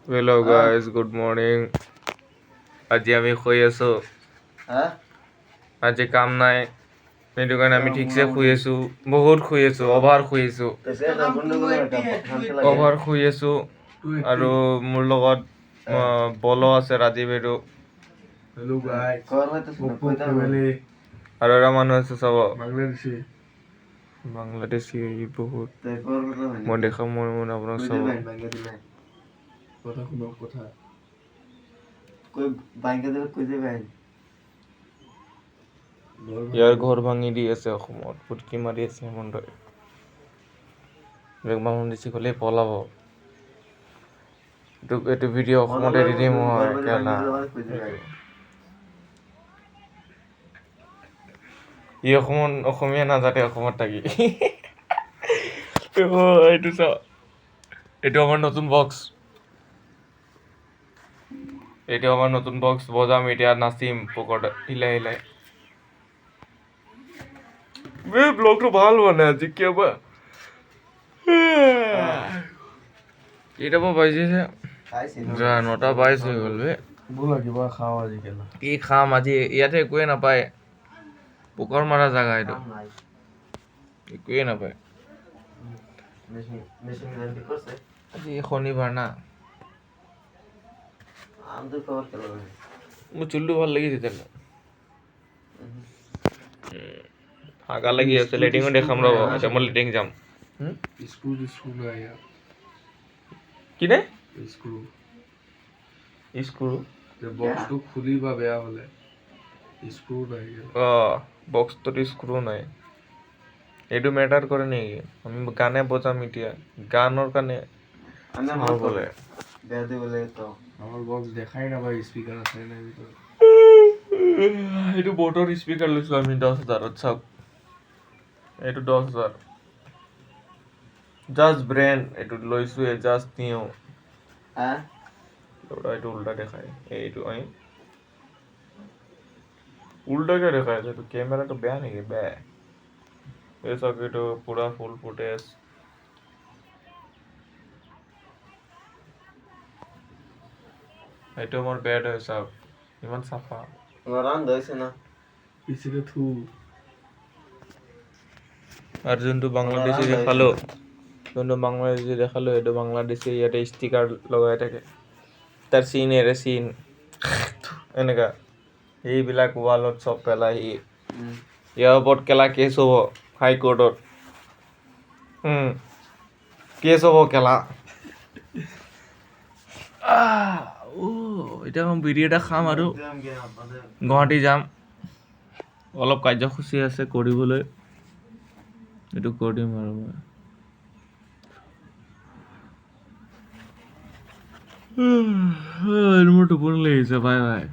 Hello guys, good morning. আজি আমি শুই আছো। আজি কাম নাই, সেইটো কাৰণে আমি ঠিকছে শুই আছো। বহুত শুই আছো, অভাৰ শুই আছো। অভাৰ শুই আছো আৰু মোৰ লগত বলো আছে ৰাজীৱ এইটো। Hello guys. Oppo family. আৰু এটা মানুহ আছে চাব, Bangladeshi. বাংলাদেশী বহুত। মই দেখাম মই আপোনাক চাব। কথা শুনক কথা। ইয়াৰ ঘৰ ভাঙি দি আছে অসমত, ফুটকি মাৰি আছে হেমন্তই। বাংলাদেশী হ'লে পলাব। এইটো ভিডিঅ' অসমত এৰি দিম মই কেলা। ই অসমীয়া নাজানে অসমত থাকি। এইটো চাও, এইটো আমাৰ নতুন বক্স। এইটো আমাৰ নতুন বক্স, বজাম এতিয়া, নাচিম পকৰটা হিলাই হিলাই। ব্লগটো ভাল হোৱা নাই আজি কিয় বা। কেইটাবা বাজিছে, 9টা 22 হৈ গ'ল বে। ব'লা কিবা খাওঁ আজি কেলা। কি খাম আজি, ইয়াতে একোৱে নাপায়। পোকৰ মাৰা জাগা এইটো, একোৱে নাপায়। আজি শনিবাৰ না। মোৰ চুলটো ভাল লাগিছে তেনে। হাগা লাগি আছে, লেট্ৰিনো দেখাম ৰ'ব, এতিয়া মই লেট্ৰিন যাম। স্ক্ৰু নাই ইয়াত। কি নে? স্ক্ৰু। স্ক্ৰু? যে বক্সটো খুলিবা বেয়া হ'লে। স্ক্ৰু নাই ইয়াত। বক্সটোত স্ক্ৰু নাই। এইটো মেটাৰ কৰে নেকি? আমি গানে বজাম এতিয়া, গানৰ কাৰণে চাওঁ বোলে। আমাৰ বক্স দেখাই নাপায় স্পীকাৰ আছে নাই ভিতৰত। এইটো বটৰ স্পীকাৰ লৈছো আমি 10,000ত, চাওক। এইটো 10,000। জাষ্ট ব্ৰেণ্ড, এইটো লৈছোৱে জাষ্ট নিউ। এইটো উল্টা দেখায়, এইটো উল্টাকে দেখাই আছে, এইটো কেমেৰাটো বেয়া নেকি? বেয়া। এই চাওক, এইটো পুৰা ফুল ফুটেজ। এইটো মোৰ বেড হয়, চাওক ইমান চাফা। পিছিকে থু। আৰু যোনটো বাংলাদেশী দেখালো, এইটো বাংলাদেশী ইয়াতে ষ্টিকাৰ লগাই থাকে। তাৰ চিন এনেকা এইবিলাক ৱালত চব পেলাই সি। ইয়াৰ ওপৰত কেলা কেছ হ'ব হাই কোৰ্টত। কেছ হ'ব কেলা। এতিয়া মই বিৰি এটা খাম আৰু গুৱাহাটী যাম। অলপ কাৰ্যসূচী আছে কৰিবলৈ, এইটো কৰিম আৰু মই। মোৰ টোপনি লাগিছে, বাই বাই।